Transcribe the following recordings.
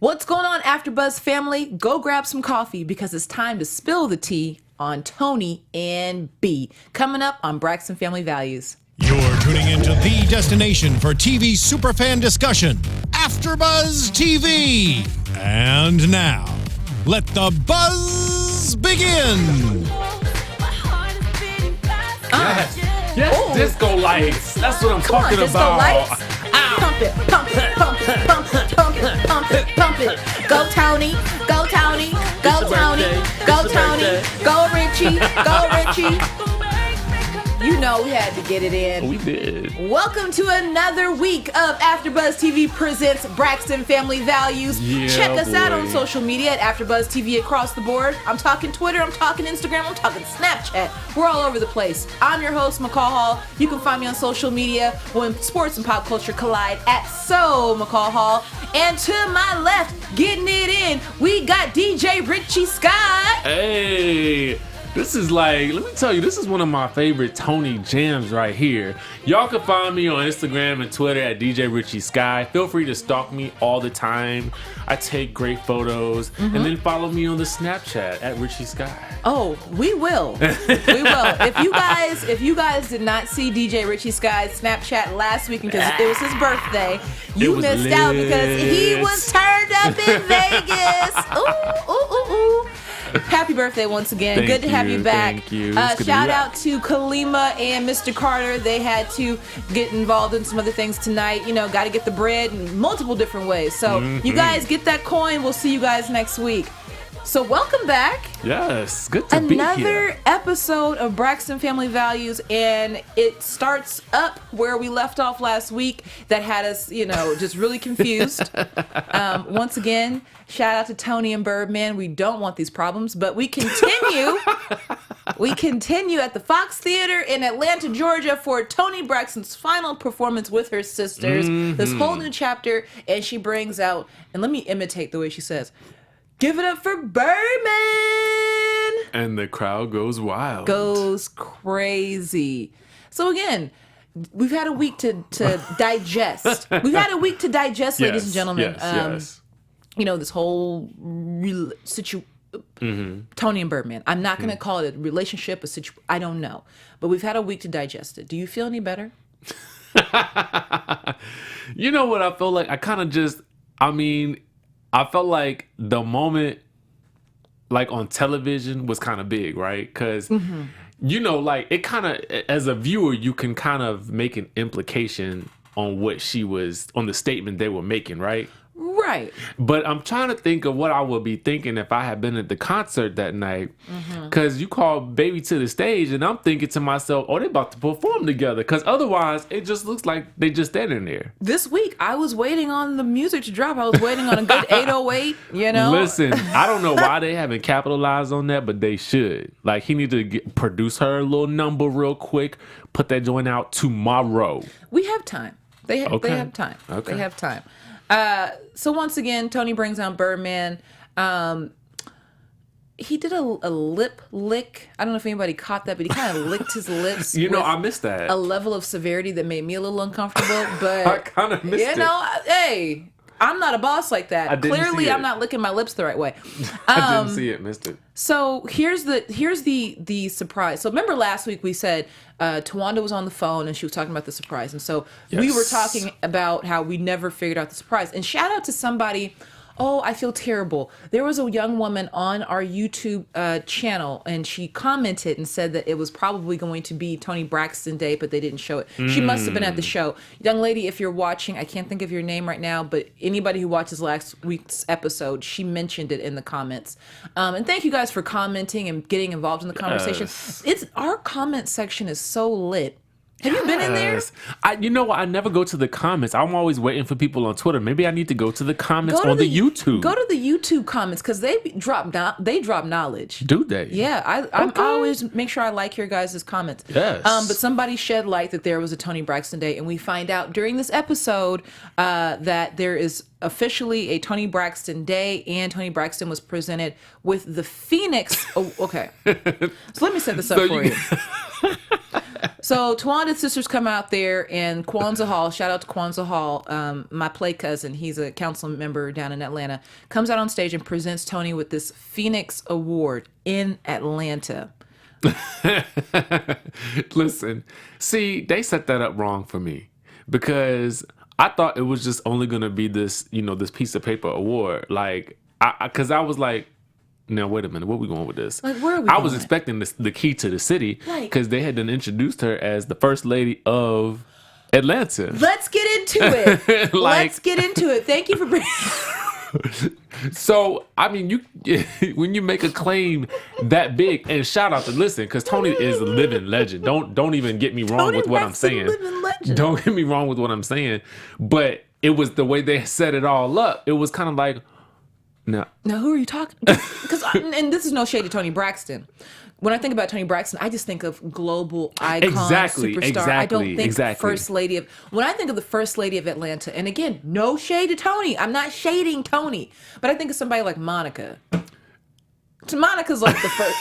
What's going on, AFTERBUZZ family? Go grab some coffee because it's time to spill the tea on Toni and B. Coming up on Braxton Family Values. You're tuning into the destination for TV superfan discussion, AFTERBUZZ TV. And now, let the buzz begin. Yes, disco lights. That's what I'm talking about. Lights. Pump it, pump it, pump it, pump it, pump it, pump it, pump it. Go Toni, go Toni, go Toni, go Toni, go Richie, go Richie. You know we had to get it in. We did. Welcome to another week of AFTERBUZZ TV presents Braxton Family Values. Check us out on social media at AFTERBUZZ TV across the board. I'm talking Twitter, I'm talking Instagram, I'm talking Snapchat. We're all over the place. I'm your host, McCall Hall. You can find me on social media when sports and pop culture collide at McCall Hall. And to my left, getting it in, we got DJ Richie Skye. Hey. This is like, let me tell you, this is one of my favorite Toni jams right here. Y'all can find me on Instagram and Twitter at DJ Richie Skye. Feel free to stalk me all the time. I take great photos. And then follow me on the Snapchat at Richie Skye. Oh, we will. We will. If you guys did not see DJ Richie Skye's Snapchat last week because it was his birthday, you missed out because he was turned up in Vegas. Ooh, ooh, ooh, ooh. Happy birthday once again. Good to have you back. Thank you. Shout out to Kalima and Mr. Carter. They had to get involved in some other things tonight. You know, got to get the bread in multiple different ways. So you guys get that coin. We'll see you guys next week. So welcome back. Yes, good to be here. Another episode of Braxton Family Values, and it starts up where we left off last week. That had us, just really confused. Once again, shout out to Toni and Birdman. We don't want these problems, but we continue. We continue at the Fox Theater in Atlanta, Georgia for Toni Braxton's final performance with her sisters. This whole new chapter, and she brings out, and let me imitate the way she says, "Give it up for Birdman!" And the crowd goes wild. Goes crazy. So again, we've had a week to digest. We've had a week to digest, ladies and gentlemen. Yes. This whole Toni and Birdman. I'm not going to call it a relationship, I don't know. But we've had a week to digest it. Do you feel any better? You know what I feel like? I felt like the moment, like on television, was kind of big, right? Because, it kind of, as a viewer, you can kind of make an implication on on the statement they were making, right? Right. But I'm trying to think of what I would be thinking if I had been at the concert that night. Because you called Baby to the stage, and I'm thinking to myself, oh, they about to perform together. Because otherwise, it just looks like they just standing there. This week, I was waiting on the music to drop. I was waiting on a good 808, Listen, I don't know why they haven't capitalized on that, but they should. Like, he need to produce her a little number real quick, put that joint out tomorrow. We have time. They have time. Okay. They have time. So once again, Toni brings on Birdman. He did a lip lick. I don't know if anybody caught that, but he kind of licked his lips. I missed that. A level of severity that made me a little uncomfortable. But I kind of missed it. Hey, I'm not a boss like that. Clearly, I'm not licking my lips the right way. I didn't see it. Missed it. So here's the surprise. So remember last week we said Towanda was on the phone and she was talking about the surprise. And so we were talking about how we never figured out the surprise. And shout out to somebody. Oh, I feel terrible. There was a young woman on our YouTube channel, and she commented and said that it was probably going to be Toni Braxton Day, but they didn't show it. She must have been at the show. Young lady, if you're watching, I can't think of your name right now, but anybody who watches last week's episode, she mentioned it in the comments. And thank you guys for commenting and getting involved in the conversation. Our comment section is so lit. Have you been in there? I never go to the comments. I'm always waiting for people on Twitter. Maybe I need to go to the comments on the YouTube. Go to the YouTube comments because they drop knowledge. Do they? Yeah, I always make sure I like your guys' comments. Yes. But somebody shed light that there was a Toni Braxton Day, and we find out during this episode that there is officially a Toni Braxton Day, and Toni Braxton was presented with the Phoenix. Oh, okay. So let me set this up for you. So Tawanda's sisters come out there, and Kwanzaa Hall, shout out to Kwanzaa Hall, my play cousin, he's a council member down in Atlanta, comes out on stage and presents Toni with this Phoenix Award in Atlanta. Listen, see, they set that up wrong for me because I thought it was just only going to be this, this piece of paper award. Like, because I was like, now, wait a minute. Where are we going with this? Like, where are we I was going? expecting the key to the city Like- because they had then introduced her as the first lady of Atlanta. Let's get into it. Like- Let's get into it. Thank you for bringing... So, I mean, you when you make a claim that big, and shout out to listen, because Toni is a living legend. Don't even get me wrong Toni with what I'm Braxton, saying. living legend. Don't get me wrong with what I'm saying. But it was the way they set it all up. It was kind of like, no. Now, who are you talking? Because, and this is no shade to Toni Braxton. When I think about Toni Braxton, I just think of global icon, superstar. I don't think first lady of. When I think of the first lady of Atlanta, and again, no shade to Toni. I'm not shading Toni, but I think of somebody like Monica. Monica's like the first.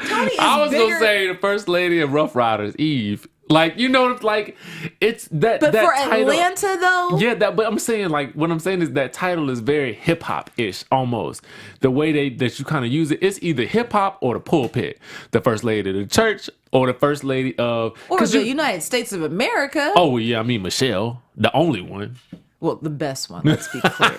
Toni is I was bigger. gonna say the first lady of Rough Riders, Eve. Like, like it's that. But that for title, Atlanta, though, yeah, but I'm saying, like, what I'm saying is that title is very hip hop ish almost. The way that you kind of use it, it's either hip hop or the pulpit. The first lady of the church or the first lady of or the United States of America. Oh yeah, I mean Michelle, the only one. Well, the best one. Let's be clear.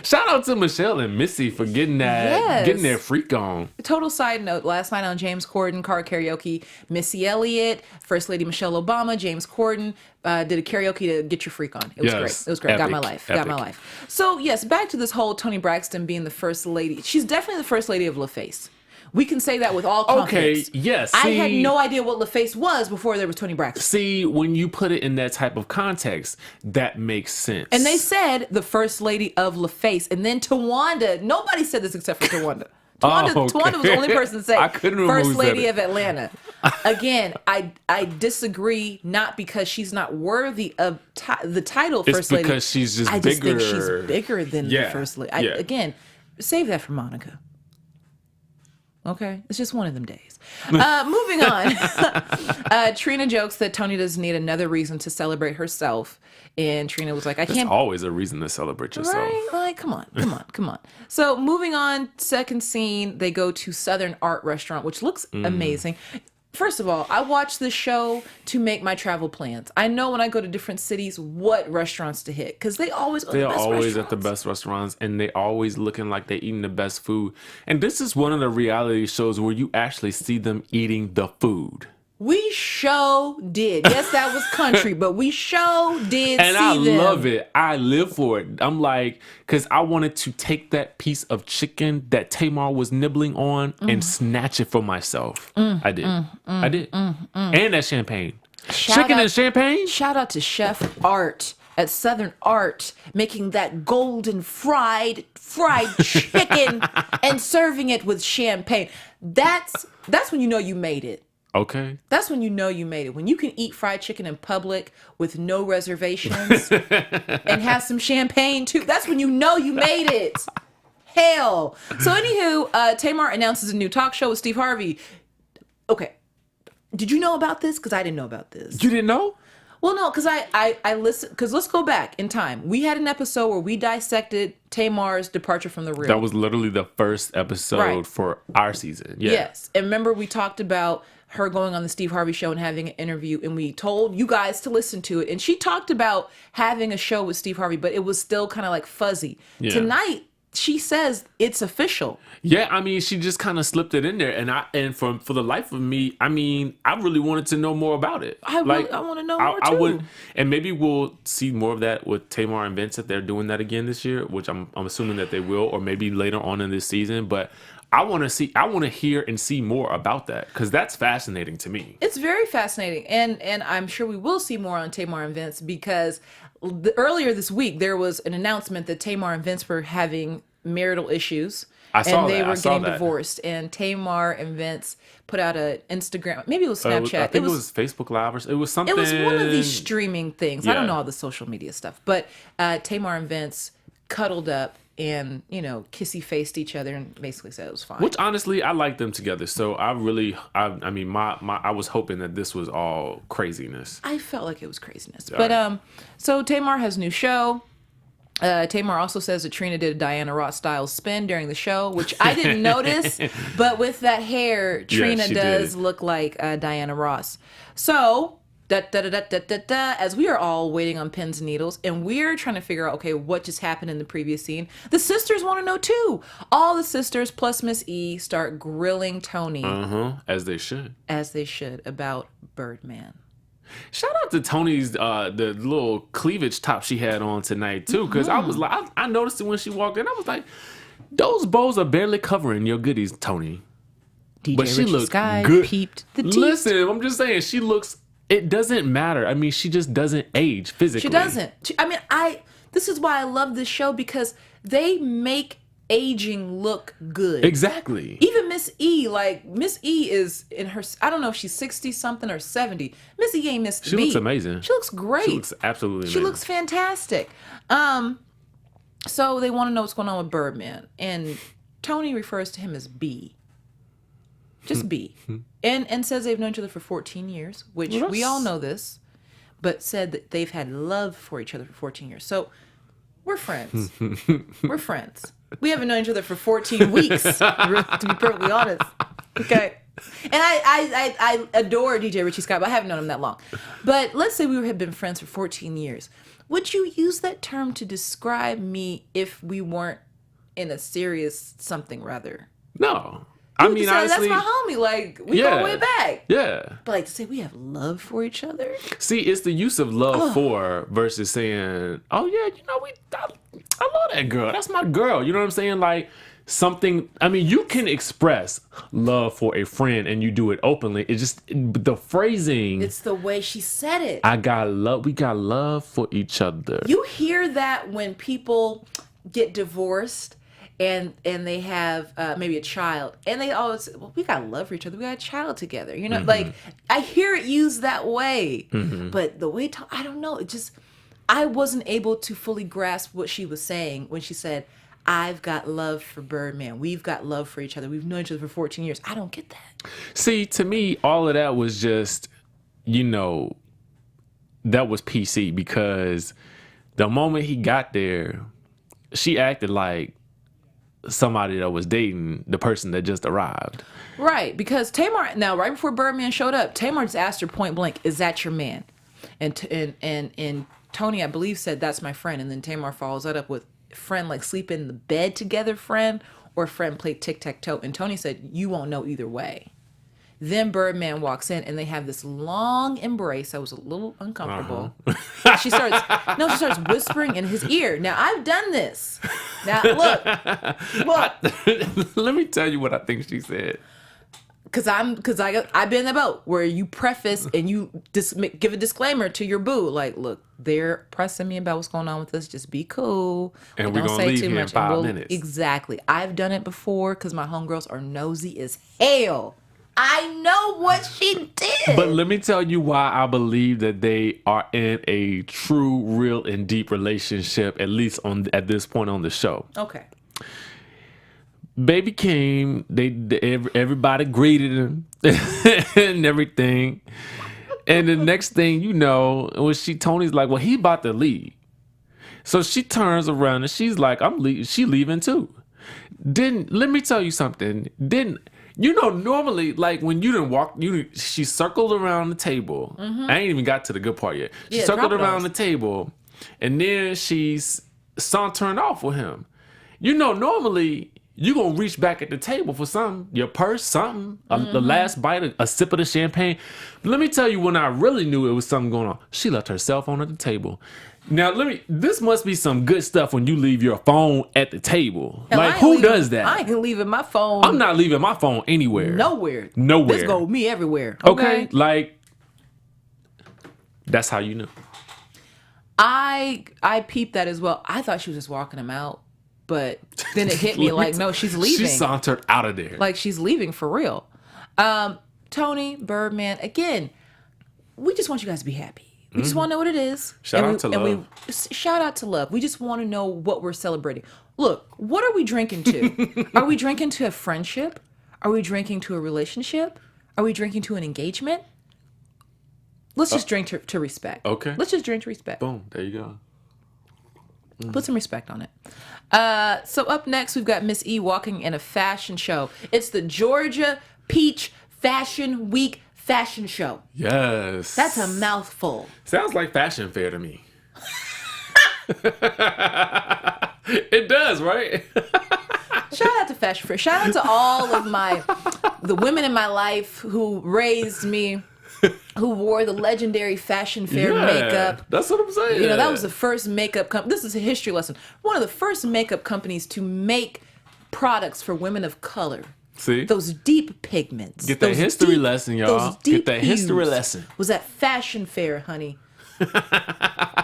Shout out to Michelle and Missy for getting their freak on. Total side note, last night on James Corden car karaoke, Missy Elliott, First Lady Michelle Obama, James Corden did a karaoke to Get Your Freak On. It was great. It was great. Got my life. Got my life. So yes, back to this whole Toni Braxton being the first lady. She's definitely the first lady of LaFace. We can say that with all confidence. Okay, yes. I had no idea what LaFace was before there was Toni Braxton. See, when you put it in that type of context, that makes sense. And they said the first lady of LaFace, and then Towanda. Nobody said this except for Towanda. Towanda was the only person to say I couldn't remember first who said lady it. of Atlanta. Again, I disagree, not because she's not worthy of the title first lady. It's because she's just I bigger. just think she's bigger than the Yeah, first lady. yeah. Again, save that for Monica. Okay, it's just one of them days. Moving on. Trina jokes that Toni doesn't need another reason to celebrate herself. And Trina was like, I There's can't. always a reason to celebrate yourself. Right? Like, come on. So moving on, second scene, they go to Southern Art Restaurant, which looks amazing. First of all, I watch this show to make my travel plans. I know when I go to different cities what restaurants to hit because they always They're always at the best restaurants and they always looking like they're eating the best food. And this is one of the reality shows where you actually see them eating the food. We show did. Yes, that was country, but we show did And see I them. love it. I live for it. I'm like, because I wanted to take that piece of chicken that Tamar was nibbling on and snatch it for myself. I did. I did. And that champagne. Chicken and champagne? Shout out to Chef Art at Southern Art making that golden fried chicken and serving it with champagne. That's when you know you made it. Okay. That's when you know you made it. When you can eat fried chicken in public with no reservations and have some champagne too. That's when you know you made it. Hell. So anywho, Tamar announces a new talk show with Steve Harvey. Okay. Did you know about this? Because I didn't know about this. You didn't know? Well, no, because I listened. Because let's go back in time. We had an episode where we dissected Tamar's departure from the real. That was literally the first episode for our season. Yeah. Yes. And remember we talked about her going on the Steve Harvey show and having an interview, and we told you guys to listen to it. And she talked about having a show with Steve Harvey, but it was still kind of like fuzzy. Yeah. Tonight, she says it's official. Yeah, I mean, she just kind of slipped it in there, and for the life of me, I mean, I really wanted to know more about it. I want to know more too. I would, and maybe we'll see more of that with Tamar and Vince if they're doing that again this year, which I'm assuming that they will, or maybe later on in this season. But I want to hear and see more about that because that's fascinating to me. It's very fascinating, and I'm sure we will see more on Tamar and Vince because earlier this week there was an announcement that Tamar and Vince were having marital issues. And they were getting divorced. And Tamar and Vince put out an Instagram. Maybe it was Snapchat. I think it was Facebook Live. Or it was something. It was one of these streaming things. Yeah. I don't know all the social media stuff. But Tamar and Vince cuddled up and, you know, kissy faced each other and basically said it was fine. Which honestly, I like them together. So I mean, I was hoping that this was all craziness. I felt like it was craziness. But so Tamar has a new show. Tamar also says that Trina did a Diana Ross style spin during the show, which I didn't notice, but with that hair, Trina does look like Diana Ross. So, as we are all waiting on pins and needles, and we're trying to figure out, okay, what just happened in the previous scene, the sisters want to know too. All the sisters plus Miss E start grilling Toni. As they should. As they should, about Birdman. Shout out to Toni's the little cleavage top she had on tonight too, because I was like, I noticed it when she walked in. I was like, those bows are barely covering your goodies, Toni. DJ But she Richie looked Skye good. peeped the teeth. Listen, I'm just saying, she looks. It doesn't matter. I mean, she just doesn't age physically. She doesn't. This is why I love this show, because they make aging look good. Exactly. Even Miss E, like Miss E is in her, I don't know if she's 60 something or 70. Miss E ain't missed She looks amazing. She looks great. She looks absolutely amazing. She looks fantastic. So they want to know what's going on with Birdman, and Toni refers to him as B. Just B. And says they've known each other for 14 years, which we all know this, but said that they've had love for each other for 14 years. So we're friends. We're friends. We haven't known each other for 14 weeks, to be perfectly honest. Okay. And I adore DJ Richie Skye, but I haven't known him that long. But let's say we had been friends for 14 years. Would you use that term to describe me if we weren't in a serious something, rather? No. I mean, honestly, that's my homie. Like, we go way back. Yeah. But like to say we have love for each other. See, it's the use of love for versus saying, "Oh yeah, you know, I love that girl. That's my girl." You know what I'm saying? Like something. I mean, you can express love for a friend and you do it openly. It's just the phrasing. It's the way she said it. We got love for each other. You hear that when people get divorced. And they have maybe a child, and they always say, well, we got love for each other. We got a child together. You know, like I hear it used that way, but the way I don't know. It just I wasn't able to fully grasp what she was saying when she said, "I've got love for Birdman. We've got love for each other. We've known each other for 14 years." I don't get that. See, to me, all of that was just, you know, that was PC, because the moment he got there, she acted like somebody that was dating the person that just arrived. Right, because Tamar, now right before Birdman showed up, Tamar just asked her point blank, "Is that your man?" And Toni, I believe, said, "That's my friend." And then Tamar follows that up with, "Friend like sleep in the bed together friend, or friend play tic-tac-toe?" And Toni said, "You won't know either way." Then Birdman walks in and they have this long embrace. I was a little uncomfortable. She starts whispering in his ear. Now, I've done this. Now, look. Let me tell you what I think she said. I've been in the boat where you preface and you give a disclaimer to your boo. Like, look, they're pressing me about what's going on with us. Just be cool. And we're going to leave here in 5 minutes. Exactly. I've done it before because my homegirls are nosy as hell. I know what she did. But let me tell you why I believe that they are in a true, real, and deep relationship, at least at this point on the show. Okay. Baby came, everybody greeted him and everything. And the next thing you know, Toni's like, well, he about to leave. So she turns around and she's like, she leaving too. Let me tell you something. You know, normally, like when you didn't walk, she circled around the table. I ain't even got to the good part yet. She circled around the table, and then she's sauntering off with him. You know, normally you gonna reach back at the table for something, your purse, something, the last bite, a sip of the champagne. But let me tell you, when I really knew it was something going on, she left her cell phone at the table. Now, this must be some good stuff when you leave your phone at the table. Hell, like, who does that? I ain't leaving my phone. I'm not leaving my phone anywhere. Nowhere. Nowhere. This go with me everywhere. Okay? Like, that's how you knew. I peeped that as well. I thought she was just walking him out, but then it hit me like, no, she's leaving. She sauntered out of there. Like, she's leaving for real. Toni, Birdman, again, we just want you guys to be happy. We just want to know what it is. Shout out to love. Shout out to love. We just want to know what we're celebrating. Look, what are we drinking to? Are we drinking to a friendship? Are we drinking to a relationship? Are we drinking to an engagement? Let's just drink to respect. Okay. Let's just drink to respect. Boom. There you go. Put some respect on it. So up next, we've got Miss E walking in a fashion show. It's the Georgia Peach Fashion Week fashion show. Yes. That's a mouthful. Sounds like fashion fair to me. It does, right? Shout out to fashion fair. Shout out to all of the women in my life who raised me, who wore the legendary fashion fair makeup. That's what I'm saying. You know, that was the first makeup company. This is a history lesson. One of the first makeup companies to make products for women of color. See? Those deep pigments. Get that history lesson, y'all. Get that history lesson. Was that fashion fair, honey.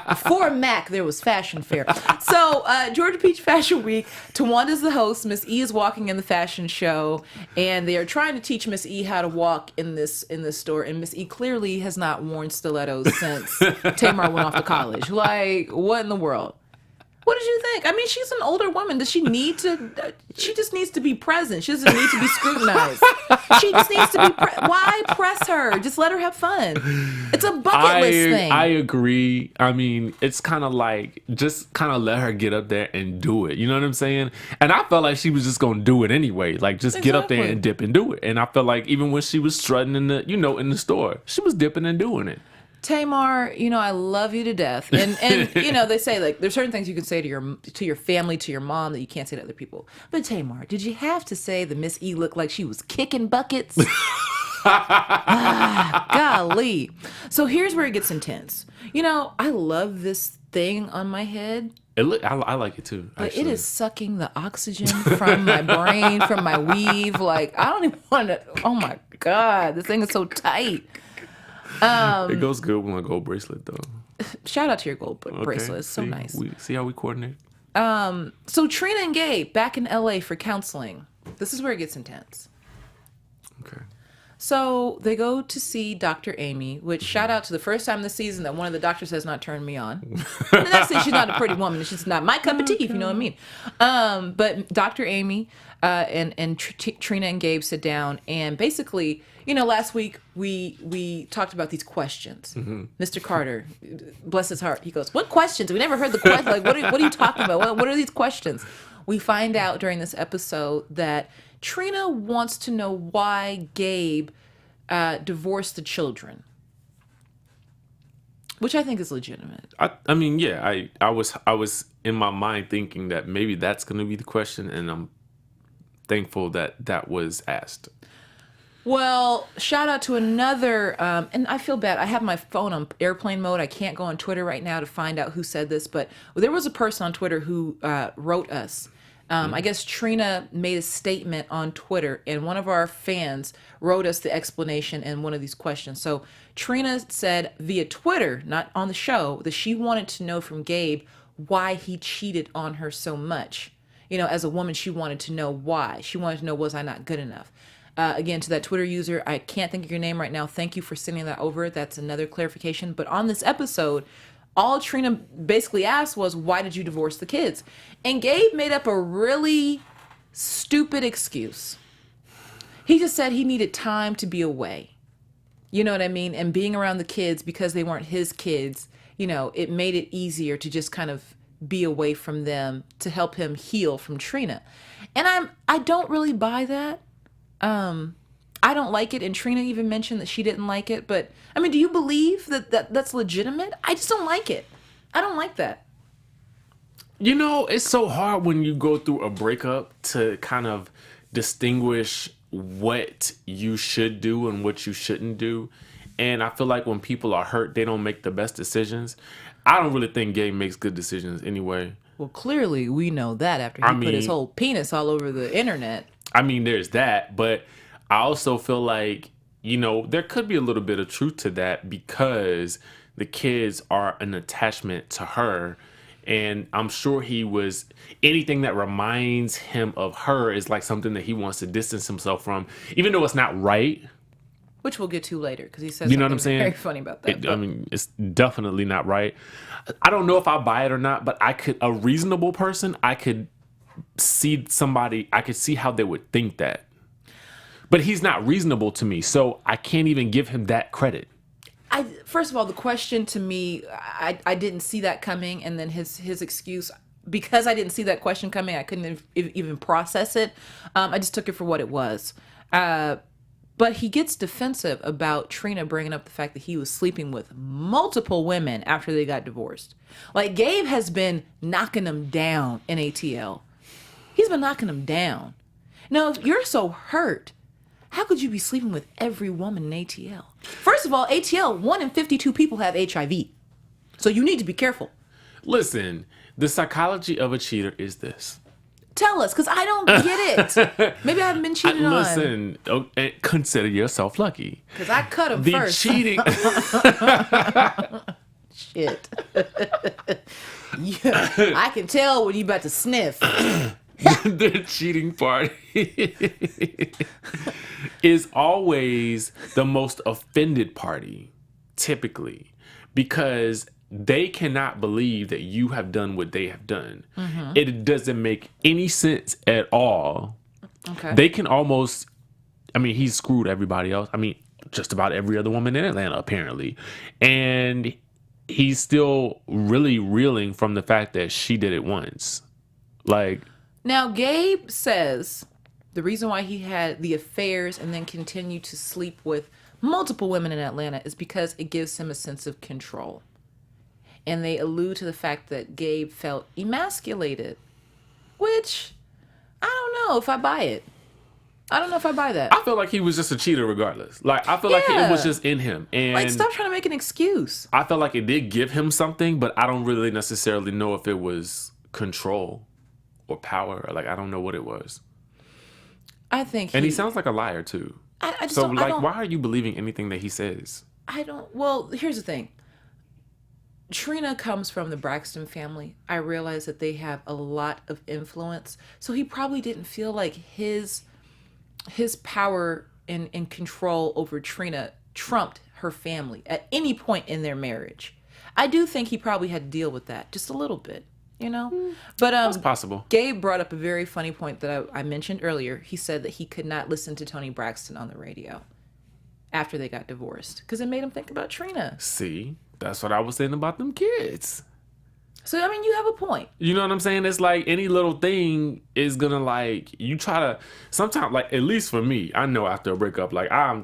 Before Mac, there was fashion fair. So, Georgia Peach Fashion Week, Towanda's the host. Miss E is walking in the fashion show, and they are trying to teach Miss E how to walk in this store. And Miss E clearly has not worn stilettos since Tamar went off to college. Like, what in the world? What did you think? I mean, she's an older woman. Does she need to? She just needs to be present. She doesn't need to be scrutinized. She just needs to be. Why press her? Just let her have fun. It's a bucket list thing. I agree. I mean, it's kind of like just kind of let her get up there and do it. You know what I'm saying? And I felt like she was just gonna do it anyway. Like just get up there and dip and do it. And I felt like even when she was strutting in the in the store, she was dipping and doing it. Tamar, I love you to death. And they say like there's certain things you can say to your family, to your mom that you can't say to other people. But Tamar, did you have to say that Miss E looked like she was kicking buckets? Golly. So here's where it gets intense. I love this thing on my head. I like it too. But it is sucking the oxygen from my brain, from my weave. Like I don't even want to. Oh my God, this thing is so tight. It goes good with my gold bracelet, though. Shout out to your gold bracelet. It's so nice. See how we coordinate? So Trina and Gabe back in LA for counseling. This is where it gets intense. Okay. So they go to see Dr. Amy, which shout out to the first time this season that one of the doctors has not turned me on. And that's saying she's not a pretty woman. It's just not my cup of tea, if you know what I mean. But Dr. Amy and Trina and Gabe sit down and basically, last week we talked about these questions. Mm-hmm. Mr. Carter, bless his heart, he goes, "What questions? We never heard the question. Like, what are you talking about? What are these questions?" We find out during this episode that Trina wants to know why Gabe divorced the children, which I think is legitimate. I mean, yeah, I was in my mind thinking that maybe that's going to be the question, and I'm thankful that was asked. Well, shout out to another, and I feel bad. I have my phone on airplane mode. I can't go on Twitter right now to find out who said this, but there was a person on Twitter who wrote us. I guess Trina made a statement on Twitter, and one of our fans wrote us the explanation in one of these questions. So Trina said via Twitter, not on the show, that she wanted to know from Gabe why he cheated on her so much. As a woman, she wanted to know why. She wanted to know, was I not good enough? Again, to that Twitter user, I can't think of your name right now. Thank you for sending that over. That's another clarification. But on this episode, all Trina basically asked was, why did you divorce the kids? And Gabe made up a really stupid excuse. He just said he needed time to be away. You know what I mean? And being around the kids, because they weren't his kids, it made it easier to just kind of be away from them to help him heal from Trina. And I don't really buy that. I don't like it, and Trina even mentioned that she didn't like it, but I mean, do you believe that's legitimate? I just don't like it. I don't like that. It's so hard when you go through a breakup to kind of distinguish what you should do and what you shouldn't do. And I feel like when people are hurt, they don't make the best decisions. I don't really think Gabe makes good decisions anyway. Well, clearly we know that after he put his whole penis all over the internet. I mean, there's that, but I also feel like, there could be a little bit of truth to that because the kids are an attachment to her. And I'm sure anything that reminds him of her is like something that he wants to distance himself from, even though it's not right. which we'll get to later because he says You know what something I'm saying? very funny about that. I mean, it's definitely not right. I don't know if I buy it or not, but a reasonable person, I could see how they would think that. But he's not reasonable to me, so I can't even give him that credit. First of all, the question to me, I didn't see that coming, and then his excuse, because I didn't see that question coming, I couldn't even process it. I just took it for what it was. But he gets defensive about Trina bringing up the fact that he was sleeping with multiple women after they got divorced. Like, Gabe has been knocking them down in ATL. He's been knocking them down. Now, if you're so hurt, how could you be sleeping with every woman in ATL? First of all, ATL, 1 in 52 people have HIV. So you need to be careful. Listen, the psychology of a cheater is this. Tell us, because I don't get it. Maybe I haven't been cheated on. Listen, consider yourself lucky. Because I cut him the first. Cheating. Shit. Yeah, I can tell when you about to sniff. The cheating part is always the most offended party, typically, because they cannot believe that you have done what they have done. Mm-hmm. It doesn't make any sense at all. Okay. They can almost, he's screwed everybody else. Just about every other woman in Atlanta, apparently. And he's still really reeling from the fact that she did it once. Now, Gabe says the reason why he had the affairs and then continued to sleep with multiple women in Atlanta is because it gives him a sense of control. And they allude to the fact that Gabe felt emasculated, which I don't know if I buy it. I don't know if I buy that. I feel like he was just a cheater regardless. I feel like it was just in him. And stop trying to make an excuse. I felt like it did give him something, but I don't really necessarily know if it was control or power. I don't know what it was. I think And he sounds like a liar too. Why are you believing anything that he says? Well, here's the thing. Trina comes from the Braxton family. I realize that they have a lot of influence. So he probably didn't feel like his power and control over Trina trumped her family at any point in their marriage. I do think he probably had to deal with that just a little bit, But that's possible. Gabe brought up a very funny point that I mentioned earlier. He said that he could not listen to Toni Braxton on the radio after they got divorced because it made him think about Trina. See? That's what I was saying about them kids. So, you have a point. You know what I'm saying? It's like any little thing is gonna you try to sometimes at least for me, I know after a breakup, I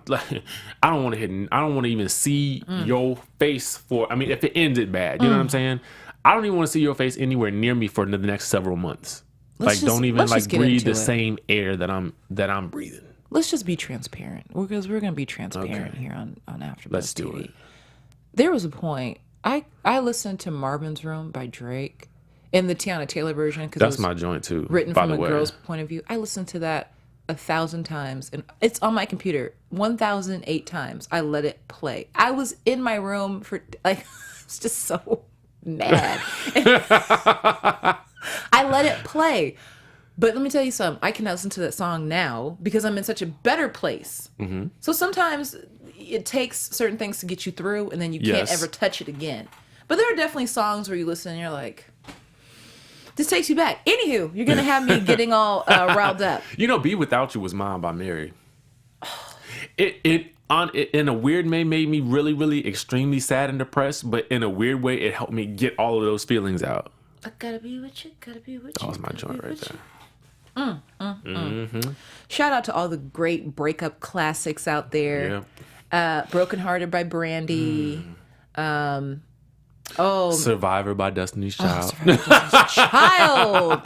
don't want to even see your face if it ended bad, you know what I'm saying? I don't even want to see your face anywhere near me for the next several months. Don't even breathe the same air that I'm breathing. Let's just be transparent because we're gonna be transparent here on AfterBuzz Let's do TV. it. There was a point I listened to Marvin's Room by Drake in the Tiana Taylor version because that's my joint too. Written from a girl's point of view. I listened to that 1,000 times, and it's on my computer 1,008 times. I let it play. I was in my room for I was just so mad. I let it play. But let me tell you something. I cannot listen to that song now because I'm in such a better place. Mm-hmm. So sometimes it takes certain things to get you through, and then you can't ever touch it again. But there are definitely songs where you listen and you're like, this takes you back. Anywho, you're going to have me getting all riled up. Be Without You was mine by Mary. It in a weird way made me really, really extremely sad and depressed, but in a weird way, it helped me get all of those feelings out. I gotta be with you, gotta be with you. That was my joint right there. Mm-hmm. Shout out to all the great breakup classics out there. Yeah. Broken Hearted by Brandy. Survivor by Destiny's Child. Child.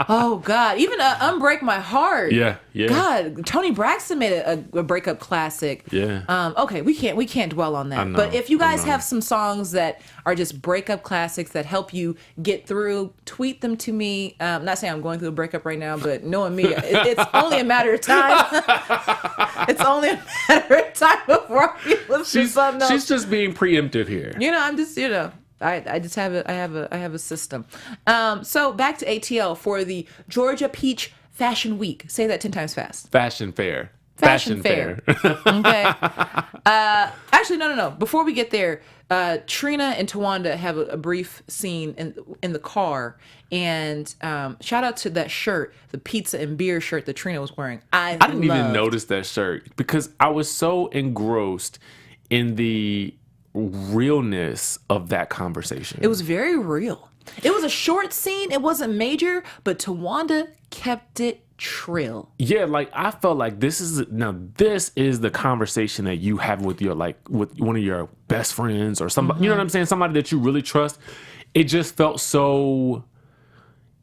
Oh God. Even Unbreak My Heart. Yeah. God, Toni Braxton made a breakup classic. Yeah. Okay, we can't dwell on that. But if you guys have some songs that are just breakup classics that help you get through, tweet them to me. Not saying I'm going through a breakup right now, but knowing me, it's only a matter of time. It's only a matter of time before I listen to something else. She's just being preemptive here. I'm just, I just have I have a system. So back to ATL for the Georgia Peach Fashion Week. Say that 10 times fast. Fashion Fair. Fashion fair. Okay. Actually, no. Before we get there, Trina and Towanda have a brief scene in the car, and shout out to that shirt, the pizza and beer shirt that Trina was wearing. I didn't even notice that shirt because I was so engrossed in the realness of that conversation. It was very real. It was a short scene. It wasn't major, but Towanda kept it trill. Yeah, like I felt like this is the conversation that you have with your with one of your best friends or somebody. You know what I'm saying? Somebody that you really trust. It just felt so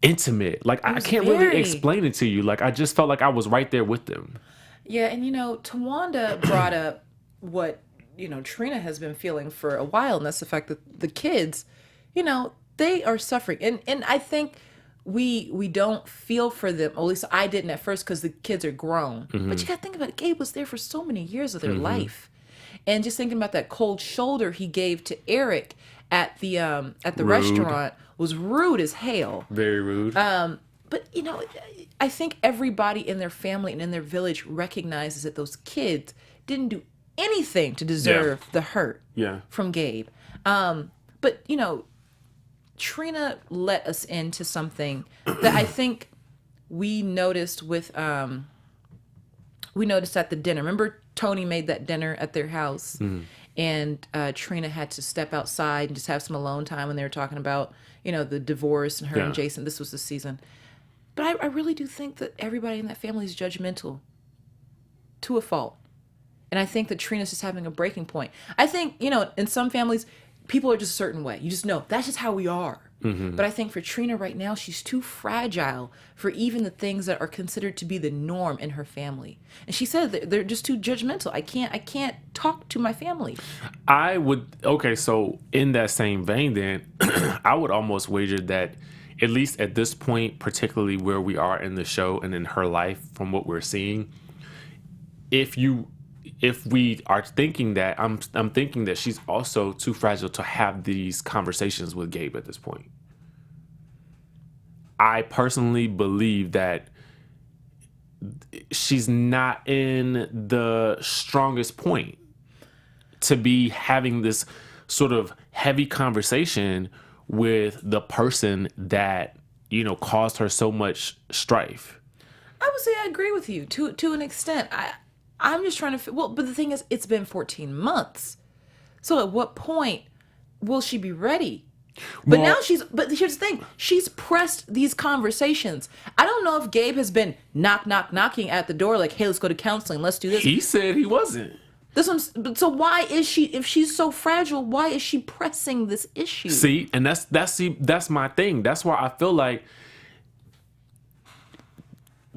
intimate. Like I can't really explain it to you. Like I just felt like I was right there with them. Yeah, and Towanda brought up what Trina has been feeling for a while, and that's the fact that the kids, they are suffering, and I think we don't feel for them. At least I didn't at first because the kids are grown. Mm-hmm. But you got to think about it. Gabe was there for so many years of their life, and just thinking about that cold shoulder he gave to Eric at the restaurant was rude as hell. Very rude. But I think everybody in their family and in their village recognizes that those kids didn't do anything to deserve the hurt from Gabe. But Trina let us into something that I think we noticed at the dinner. Remember Toni made that dinner at their house, and Trina had to step outside and just have some alone time when they were talking about the divorce and her and Jason. This was the season. But I really do think that everybody in that family is judgmental to a fault. And I think that Trina's just having a breaking point. I think, in some families, people are just a certain way. You just know that's just how we are. Mm-hmm. But I think for Trina right now, she's too fragile for even the things that are considered to be the norm in her family. And she said that they're just too judgmental. I can't talk to my family. So in that same vein then, I would almost wager that at least at this point, particularly where we are in the show and in her life from what we're seeing, if we are thinking that, I'm thinking that she's also too fragile to have these conversations with Gabe at this point. I personally believe that she's not in the strongest point to be having this sort of heavy conversation with the person that, caused her so much strife. I would say I agree with you to an extent. I'm just trying to... but the thing is, it's been 14 months. So at what point will she be ready? But but here's the thing. She's pressed these conversations. I don't know if Gabe has been knocking at the door like, hey, let's go to counseling. Let's do this. He said he wasn't. So why is she, if she's so fragile, why is she pressing this issue? See, and that's my thing. That's why I feel like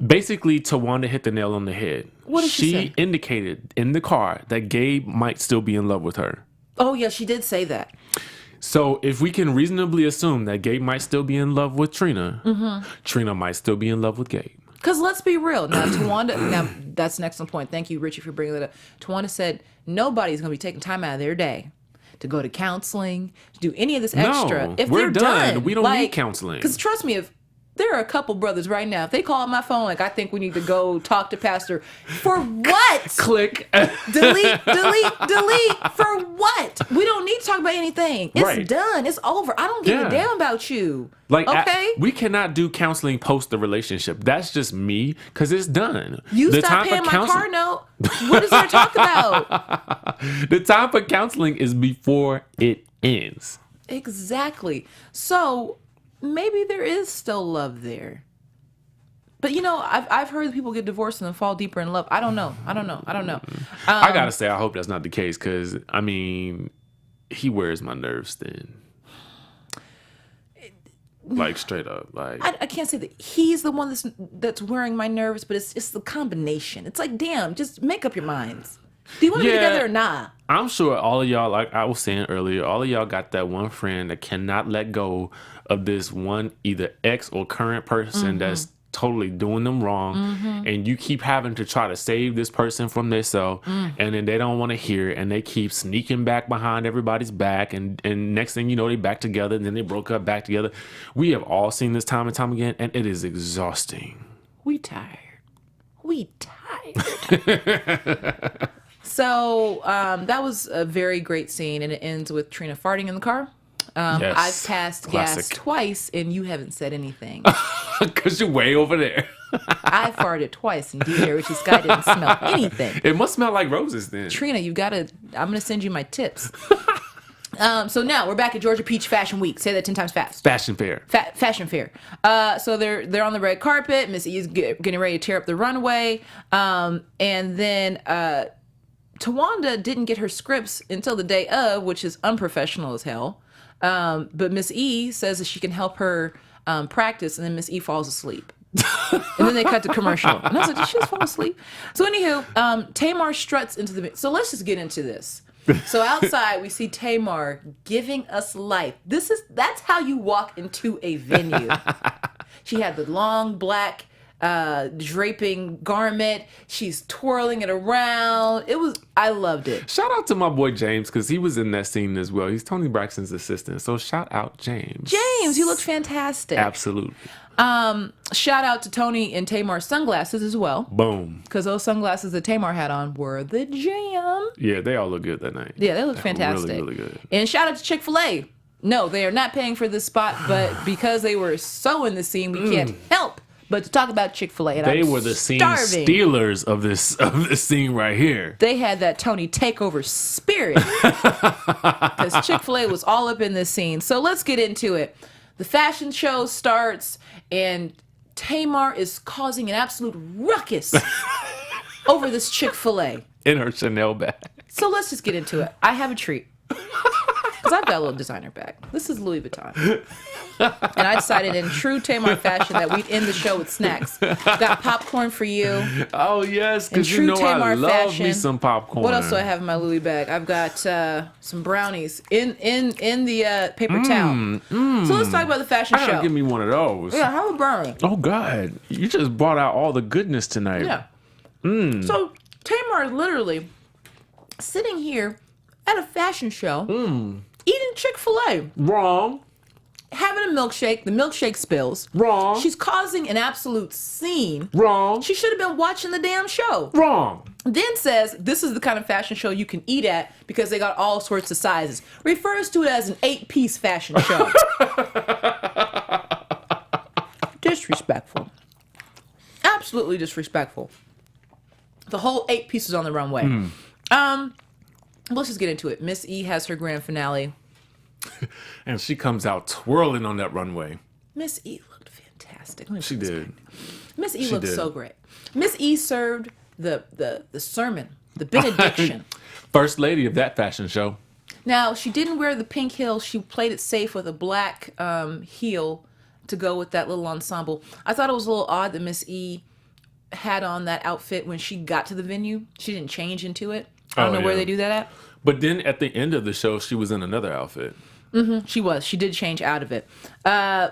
basically Towanda hit the nail on the head. What did she say? She indicated in the car that Gabe might still be in love with her. Oh, yeah, she did say that. So if we can reasonably assume that Gabe might still be in love with Trina, Trina might still be in love with Gabe. Because let's be real. Now, that's an excellent point. Thank you, Richie, for bringing that up. Towanda said nobody's going to be taking time out of their day to go to counseling, to do any of this extra. No, if we're they're done. We don't need counseling. Because trust me, if there are a couple brothers right now, if they call my phone, like, I think we need to go talk to Pastor. For what? Click. delete. For what? We don't need to talk about anything. It's done. It's over. I don't give a damn about you. Okay? We cannot do counseling post the relationship. That's just me, because it's done. You stop paying my car note. What is there to talk about? The time for counseling is before it ends. Exactly. So maybe there is still love there. But I've heard people get divorced and then fall deeper in love. I don't know. I gotta say, I hope that's not the case, because he wears my nerves thin. Like, straight up. Like, I can't say that he's the one that's wearing my nerves, but it's the combination. It's like, damn, just make up your minds. Do you want to be together or not? I'm sure all of y'all, like I was saying earlier, all of y'all got that one friend that cannot let go of this one either ex or current person that's totally doing them wrong, and you keep having to try to save this person from themselves, and then they don't want to hear it, and they keep sneaking back behind everybody's back, and next thing you know, they back together, and then they broke up, back together. We have all seen this time and time again, and it is exhausting. We tired. tired. So that was a very great scene, and it ends with Trina farting in the car. Yes. I've passed gas Classic. twice, and you haven't said anything. Because you're way over there. I farted twice, and DJ Richie Skye didn't smell anything. It must smell like roses then. Trina, you gotta. I'm gonna send you my tips. So now we're back at Georgia Peach Fashion Week. Say that 10 times fast. Fashion fair. Fashion fair. So they're on the red carpet. Miss E is getting ready to tear up the runway. And then Towanda didn't get her scripts until the day of, which is unprofessional as hell. But Miss E says that she can help her practice, and then Miss E falls asleep. And then they cut to commercial. And I was like, did she just fall asleep? So anywho, Tamar struts into the... So let's just get into this. So outside, we see Tamar giving us life. That's how you walk into a venue. She had the long black draping garment. She's twirling it around. I loved it. Shout out to my boy James, because he was in that scene as well. He's Toni Braxton's assistant. So shout out James. James, you look fantastic. Absolutely. Shout out to Toni and Tamar's sunglasses as well. Boom. Because those sunglasses that Tamar had on were the jam. Yeah, they all look good that night. Yeah, they look fantastic. Really, really good. And shout out to Chick-fil-A. No, they are not paying for this spot, but because they were so in the scene, we can't help but to talk about Chick-fil-A. And They I'm were the scene starving. stealers of this scene right here. They had that Toni takeover spirit. Because Chick-fil-A was all up in this scene. So let's get into it. The fashion show starts, and Tamar is causing an absolute ruckus over this Chick-fil-A. In her Chanel bag. So let's just get into it. I have a treat. Because I've got a little designer bag. This is Louis Vuitton. And I decided in true Tamar fashion that we'd end the show with snacks. Got popcorn for you. Oh, yes, because In you know true Tamar I love fashion, me some popcorn. What else do I have in my Louis bag? I've got some brownies in the paper towel. So let's talk about the fashion I gotta show. give me one of those. Yeah, have a brownie. Oh, God. You just brought out all the goodness tonight. Yeah. So Tamar is literally sitting here at a fashion show, eating Chick-fil-A, Wrong. having a milkshake. The milkshake spills. Wrong. She's causing an absolute scene. Wrong. She should have been watching the damn show. Wrong. Then says this is the kind of fashion show you can eat at because they got all sorts of sizes. Refers to it as an 8-piece fashion show. Disrespectful. Absolutely disrespectful. The whole 8 pieces on the runway. Let's just get into it. Miss E has her grand finale. And she comes out twirling on that runway. Miss E looked fantastic. She did. Miss E She looked did. so great. Miss E served the sermon, the benediction. First lady of that fashion show. Now, she didn't wear the pink heel. She played it safe with a black heel to go with that little ensemble. I thought it was a little odd that Miss E had on that outfit when she got to the venue. She didn't change into it. I don't know where they do that at. But then at the end of the show, she was in another outfit. She was. She did change out of it. And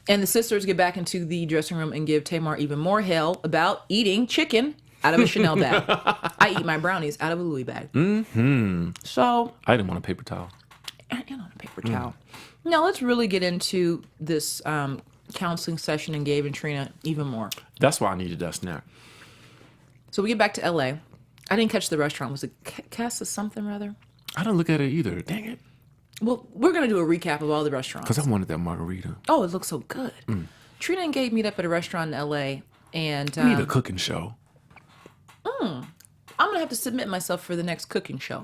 the sisters get back into the dressing room and give Tamar even more hell about eating chicken out of a Chanel bag. I eat my brownies out of a Louis bag. So I didn't want a paper towel. and on a paper towel. Now let's really get into this counseling session and Gabe and Trina even more. That's why I needed that snack. So we get back to L.A. I didn't catch the restaurant. Was it Casa something rather? I didn't look at it either. Dang it. Well, we're going to do a recap of all the restaurants. Because I wanted that margarita. Oh, it looks so good. Trina and Gabe meet up at a restaurant in L.A. And We need a cooking show. I'm going to have to submit myself for the next cooking show.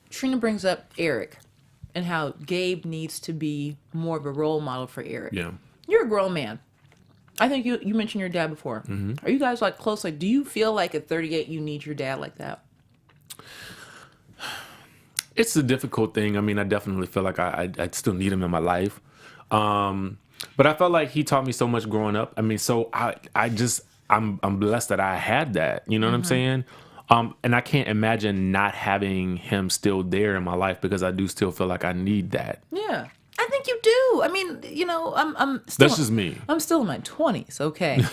Trina brings up Eric and how Gabe needs to be more of a role model for Eric. Yeah. You're a grown man. I think you mentioned your dad before. Are you guys like close? Like, do you feel like at 38 you need your dad like that? It's a difficult thing. I mean, I definitely feel like I still need him in my life. But I felt like he taught me so much growing up. I mean, so I'm blessed that I had that. You know what I'm saying? And I can't imagine not having him still there in my life because I do still feel like I need that. Yeah, I think you do. I mean, you know, I'm still, That's just me. I'm still in my 20s, okay.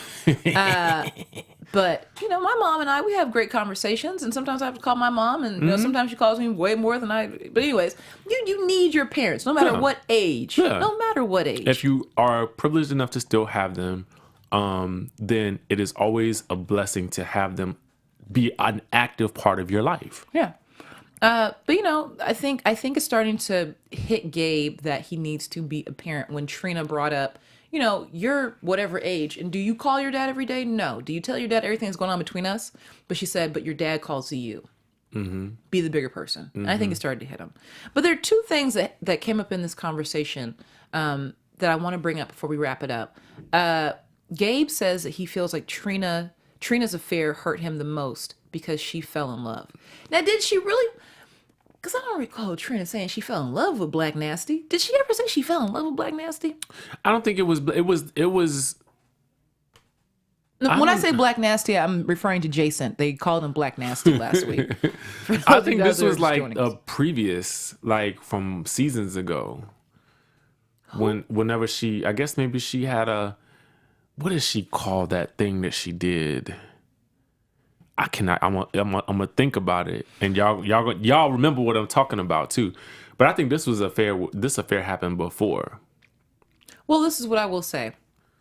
But you know, my mom and we have great conversations, and sometimes I have to call my mom, and you know, sometimes she calls me way more than I. But anyways, you need your parents, no matter what age. Yeah. No matter what age. If you are privileged enough to still have them, then it is always a blessing to have them be an active part of your life. Yeah. But I think it's starting to hit Gabe that he needs to be a parent. When Trina brought up, you're whatever age, and do you call your dad every day? No. Do you tell your dad everything that's going on between us? But she said, but your dad calls you. Mm-hmm. Be the bigger person. Mm-hmm. And I think it started to hit him. But there are two things that came up in this conversation that I want to bring up before we wrap it up. Gabe says that he feels like Trina's affair hurt him the most because she fell in love. Now, did she really? Because I don't recall Trina saying she fell in love with Black Nasty. Did she ever say she fell in love with Black Nasty? I don't think it was. When I say Black Nasty, I'm referring to Jason. They called him Black Nasty last week. I think this was like a previous, like from seasons ago. Whenever I guess maybe she had what did she call that thing that she did? I cannot. I'm gonna think about it, and y'all remember what I'm talking about too. But I think this affair happened before. Well, this is what I will say.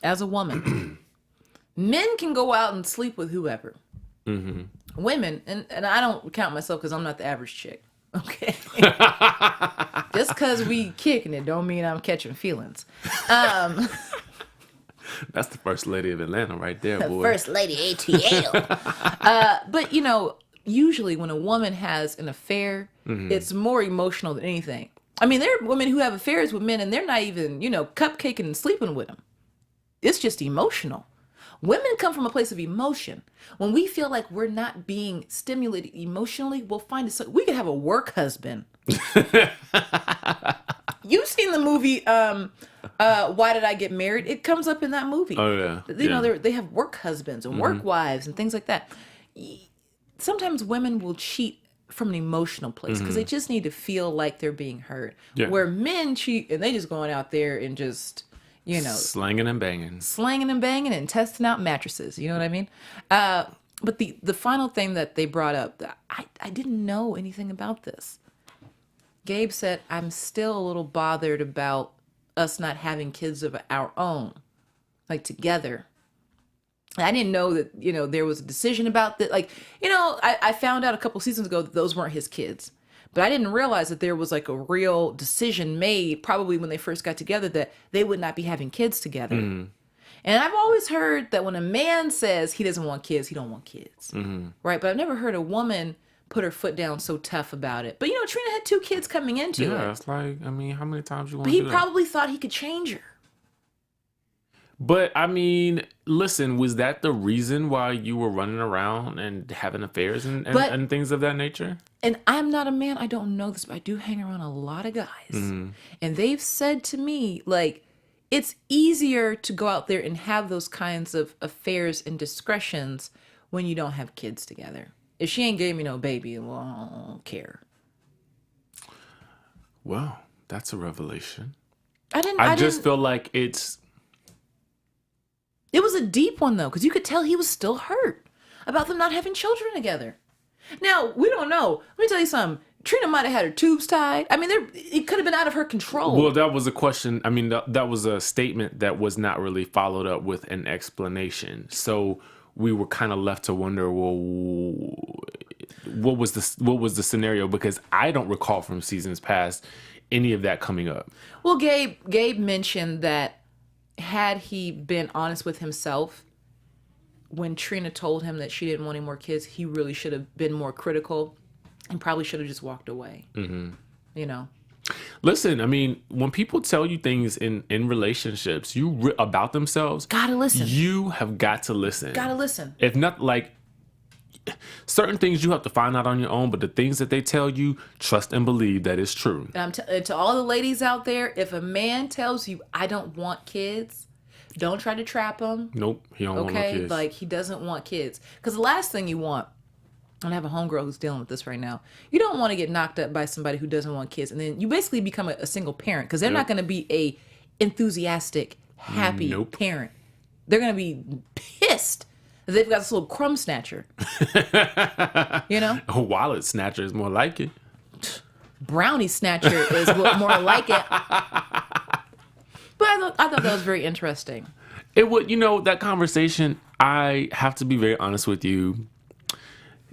As a woman, men can go out and sleep with whoever. Mm-hmm. Women, and I don't count myself because I'm not the average chick. Okay. Just because we kicking it don't mean I'm catching feelings. That's the first lady of Atlanta right there, boy. First lady ATL. But, usually when a woman has an affair, mm-hmm. it's more emotional than anything. I mean, there are women who have affairs with men and they're not even, cupcaking and sleeping with them. It's just emotional. Women come from a place of emotion. When we feel like we're not being stimulated emotionally, we'll find it. We could have a work husband. You've seen the movie Why Did I Get Married? It comes up in that movie. Oh, yeah. They have work husbands and work wives and things like that. Sometimes women will cheat from an emotional place because they just need to feel like they're being heard. Yeah. Where men cheat and they just going out there and just, slanging and banging and testing out mattresses. You know what I mean? But the final thing that they brought up, I didn't know anything about this. Gabe said, I'm still a little bothered about us not having kids of our own, like together. I didn't know that, there was a decision about that. Like, I found out a couple seasons ago that those weren't his kids. But I didn't realize that there was like a real decision made, probably when they first got together, that they would not be having kids together. Mm. And I've always heard that when a man says he doesn't want kids, he don't want kids. Mm-hmm. Right? But I've never heard a woman put her foot down so tough about it. But, Trina had 2 kids coming into it. Yeah, it's like, how many times you want to do that? But he probably thought he could change her. But, listen, was that the reason why you were running around and having affairs and things of that nature? And I'm not a man. I don't know this, but I do hang around a lot of guys. Mm-hmm. And they've said to me, like, it's easier to go out there and have those kinds of affairs and discretions when you don't have kids together. If she ain't gave me no baby, well, I don't care. Well, that's a revelation. I just feel like it was a deep one, though, because you could tell he was still hurt about them not having children together. Now, we don't know. Let me tell you something. Trina might have had her tubes tied. It could have been out of her control. Well, that was a question. That was a statement that was not really followed up with an explanation. So we were kind of left to wonder, well, what was the scenario? Because I don't recall from seasons past any of that coming up. Well, Gabe mentioned that had he been honest with himself, when Trina told him that she didn't want any more kids, he really should have been more critical and probably should have just walked away. Mm-hmm. Listen, when people tell you things in relationships, about themselves, gotta listen. You have got to listen. Gotta listen. If not, like, certain things you have to find out on your own, but the things that they tell you, trust and believe that is true. To all the ladies out there, if a man tells you, I don't want kids, don't try to trap him. Nope, he don't want no kids. Like, he doesn't want kids. Because the last thing you want, and I have a homegirl who's dealing with this right now, you don't want to get knocked up by somebody who doesn't want kids. And then you basically become a single parent because they're not going to be a enthusiastic, happy parent. They're going to be pissed that they've got this little crumb snatcher. A wallet snatcher is more like it. Brownie snatcher is more like it. But I thought that was very interesting. It would, that conversation, I have to be very honest with you,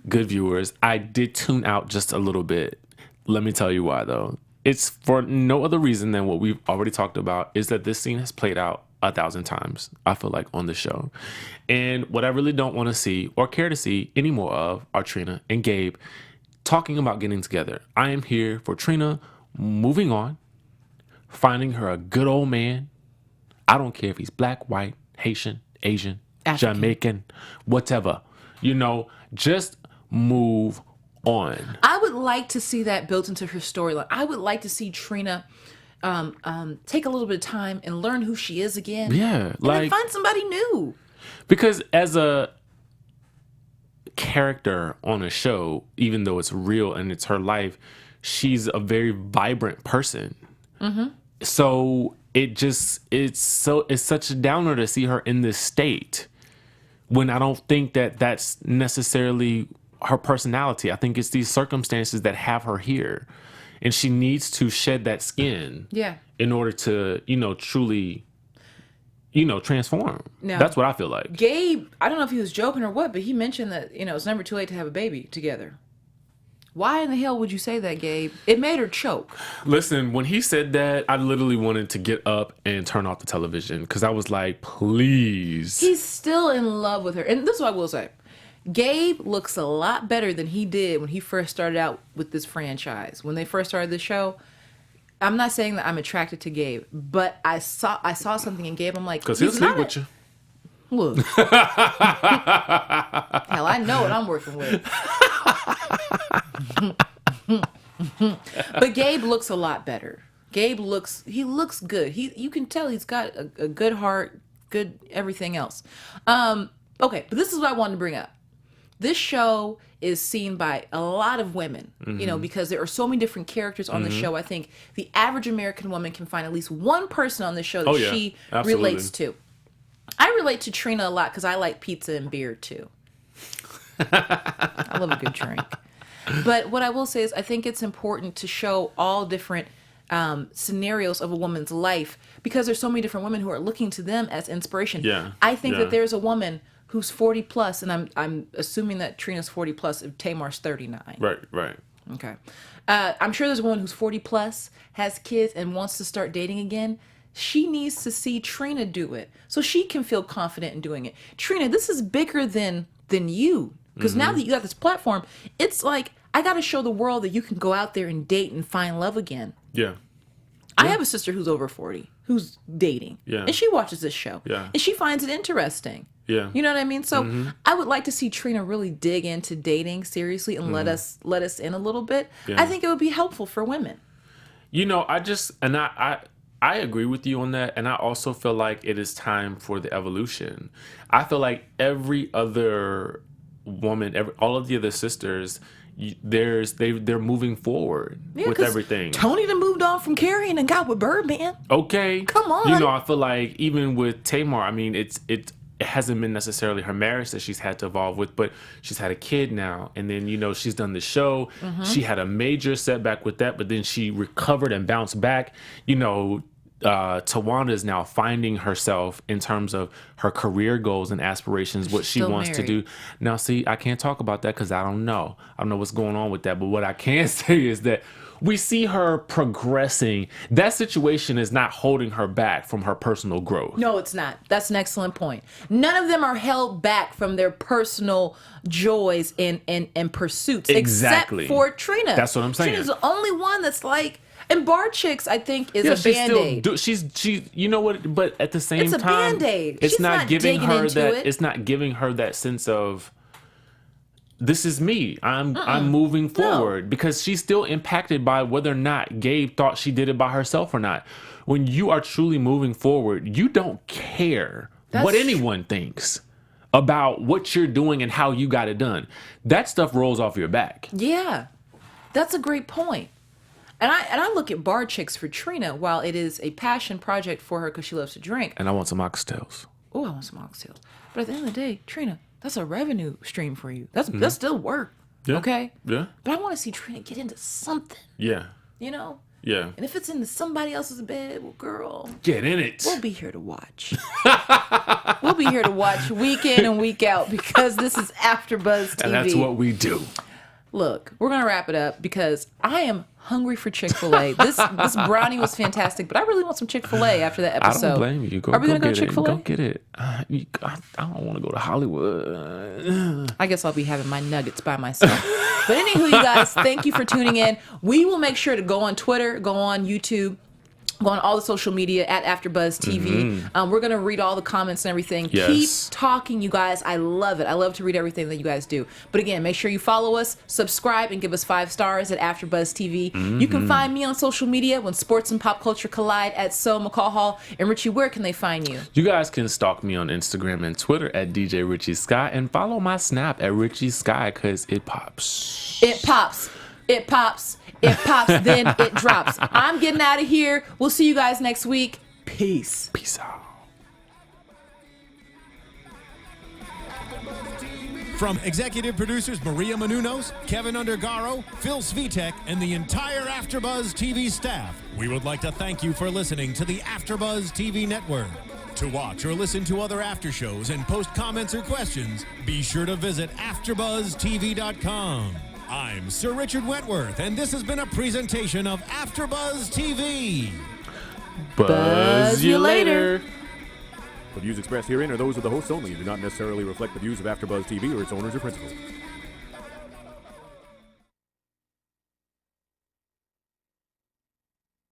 good viewers. I did tune out just a little bit. Let me tell you why, though. It's for no other reason than what we've already talked about, is that this scene has played out 1,000 times, I feel like, on the show. And what I really don't want to see or care to see any more of are Trina and Gabe talking about getting together. I am here for Trina moving on, finding her a good old man. I don't care if he's black, white, Haitian, Asian, African, Jamaican, whatever. Just move on. I would like to see that built into her storyline. I would like to see Trina take a little bit of time and learn who she is again. Yeah. And then find somebody new. Because as a character on a show, even though it's real and it's her life, she's a very vibrant person. Mm-hmm. So it's such a downer to see her in this state when I don't think that that's necessarily her personality. I think it's these circumstances that have her here, and she needs to shed that skin in order to, truly, transform. Now, that's what I feel like. Gabe, I don't know if he was joking or what, but he mentioned that, it's never too late to have a baby together. Why in the hell would you say that, Gabe? It made her choke. Listen, when he said that, I literally wanted to get up and turn off the television because I was like, please. He's still in love with her. And this is what I will say. Gabe looks a lot better than he did when he first started out with this franchise. When they first started the show, I'm not saying that I'm attracted to Gabe, but I saw something in Gabe. I'm like, because he'll sleep with you. Look. Hell, I know what I'm working with. But Gabe looks a lot better. Gabe looks good. You can tell he's got a good heart, good everything else. Okay, but this is what I wanted to bring up. This show is seen by a lot of women, because there are so many different characters on the show. I think the average American woman can find at least one person on this show that she relates to. I relate to Trina a lot because I like pizza and beer too. I love a good drink. But what I will say is I think it's important to show all different scenarios of a woman's life because there's so many different women who are looking to them as inspiration. Yeah. I think that there's a woman who's 40 plus, and I'm assuming that Trina's 40 plus if Tamar's 39. Right. Okay. I'm sure there's a woman who's 40 plus, has kids, and wants to start dating again. She needs to see Trina do it so she can feel confident in doing it. Trina, this is bigger than you. Because now that you got this platform, it's like, I got to show the world that you can go out there and date and find love again. Yeah. I have a sister who's over 40, who's dating. Yeah. And she watches this show. Yeah. And she finds it interesting. Yeah. You know what I mean? So I would like to see Trina really dig into dating seriously and let us in a little bit. Yeah. I think it would be helpful for women. I agree with you on that, and I also feel like it is time for the evolution. I feel like every other woman, all of the other sisters, they're moving forward with everything. Toni done moved on from Carrie and got with Birdman. Okay, come on. I feel like even with Tamar, I mean, it hasn't been necessarily her marriage that she's had to evolve with, but she's had a kid now, and then she's done the show. She had a major setback with that, but then she recovered and bounced back. Towanda is now finding herself in terms of her career goals and aspirations, what she wants to do. Now, see, I can't talk about that because I don't know what's going on with that. But what I can say is that we see her progressing. That situation is not holding her back from her personal growth. No, it's not. That's an excellent point. None of them are held back from their personal joys and pursuits. Exactly. Except for Trina. That's what I'm saying. Trina's the only one that's like... And Bar Chicks, I think, is a Band-Aid. She you know what? But at the same time, it's a Band-Aid. It's not giving her that. It's not giving her that sense of, this is me. I'm moving forward, because she's still impacted by whether or not Gabe thought she did it by herself or not. When you are truly moving forward, you don't care what anyone thinks about what you're doing and how you got it done. That stuff rolls off your back. Yeah, that's a great point. And I look at Bar Chicks for Trina, while it is a passion project for her because she loves to drink. And I want some oxtails. Oh, I want some oxtails. But at the end of the day, Trina, that's a revenue stream for you. That's still work. Yeah. Okay? Yeah. But I want to see Trina get into something. Yeah. Yeah. And if it's in somebody else's bed, well, girl, get in it. we'll be here to watch. We'll be here to watch week in and week out because this is AfterBuzz TV. And that's what we do. Look, we're going to wrap it up because I am hungry for Chick-fil-A. This brownie was fantastic, but I really want some Chick-fil-A after that episode. I don't blame you. Are we going to go get Chick-fil-A? Go get it. I don't want to go to Hollywood. I guess I'll be having my nuggets by myself. But anywho, you guys, thank you for tuning in. We will make sure to go on Twitter, go on YouTube, go on all the social media at AfterBuzz TV. We're going to read all the comments and everything. Yes. Keep talking, you guys. I love it. I love to read everything that you guys do. But again, make sure you follow us, subscribe, and give us 5 stars at AfterBuzz TV. You can find me on social media when sports and pop culture collide at McCall Hall. And Richie, where can they find you? You guys can stalk me on Instagram and Twitter at DJ Richie Skye and follow my Snap at Richie Skye because it pops. It pops. It pops. It pops, then it drops. I'm getting out of here. We'll see you guys next week. Peace. Peace out. From executive producers Maria Menounos, Kevin Undergaro, Phil Svitek, and the entire AfterBuzz TV staff, we would like to thank you for listening to the AfterBuzz TV network. To watch or listen to other after shows and post comments or questions, be sure to visit AfterBuzzTV.com. I'm Sir Richard Wentworth, and this has been a presentation of AfterBuzz TV. Buzz you later. The views expressed herein are those of the hosts only and do not necessarily reflect the views of AfterBuzz TV or its owners or principals.